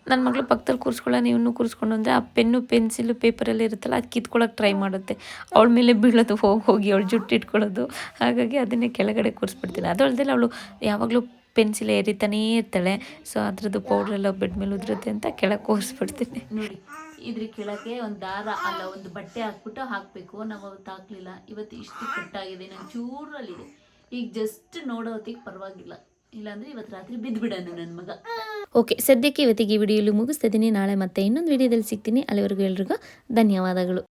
ನನ್ನ ಮಗಳು ಪಕ್ಕದಲ್ಲಿ ಕೂರಿಸ್ಕೊಳ್ಳೋ, ನೀವು ಕೂರಿಸ್ಕೊಂಡು ಅಂದರೆ ಆ ಪೆನ್ನು ಪೆನ್ಸಿಲು ಪೇಪರಲ್ಲಿ ಇರುತ್ತಲ್ಲ, ಅದು ಕಿತ್ಕೊಳ್ಳೋಕೆ ಟ್ರೈ ಮಾಡುತ್ತೆ. ಅವಳ ಮೇಲೆ ಬೀಳೋದು, ಹೋಗಿ ಅವಳು ಜುಟ್ಟು ಇಟ್ಕೊಳ್ಳೋದು. ಹಾಗಾಗಿ ಅದನ್ನೇ ಕೆಳಗಡೆ ಕೂರಿಸ್ಬಿಡ್ತೀನಿ. ಅದು ಅಲ್ಲದೆ ಅವಳು ಯಾವಾಗಲೂ ಪೆನ್ಸಿಲ್ ಎರಿತಾನೇ ಇರ್ತಾಳೆ. ಸೊ ಅದ್ರದ್ದು ಪೌಡ್ರೆಲ್ಲ ಬೆಡ್ ಮೇಲೆ ಉದುರುತ್ತೆ ಅಂತ ಕೆಳಗೆ ಕೂರಿಸ್ಬಿಡ್ತೀನಿ. ನೋಡಿ, ಇದ್ರ ಕೆಳಗೆ ಒಂದು ದಾರ ಅಲ್ಲ ಒಂದು ಬಟ್ಟೆ ಹಾಕ್ಬಿಟ್ಟು ಹಾಕಬೇಕು. ನಾವು ಅವತ್ತು ಹಾಕಲಿಲ್ಲ, ಇವತ್ತು ಇಷ್ಟು ಕಟ್ಟಾಗಿದೆ, ನಾನು ಚೂರಲ್ಲಿದೆ. ಈಗ ಜಸ್ಟ್ ನೋಡೋ ಹೊತ್ತಿಗೆ ಪರವಾಗಿಲ್ಲ, ಇಲ್ಲಾಂದರೆ ಇವತ್ತು ರಾತ್ರಿ ಬಿದ್ದುಬಿಡೋಣ ನನ್ನ ಮಗ. ಓಕೆ, ಸದ್ಯಕ್ಕೆ ಇವತ್ತಿಗೆ ಈ ವಿಡಿಯೋಲಿ ಮುಗಿಸ್ತಿದ್ದೀನಿ. ನಾಳೆ ಮತ್ತೆ ಇನ್ನೊಂದು ವಿಡಿಯೋದಲ್ಲಿ ಸಿಗ್ತೀನಿ. ಅಲ್ಲಿವರೆಗೂ ಎಲ್ರಿಗೂ ಧನ್ಯವಾದಗಳು.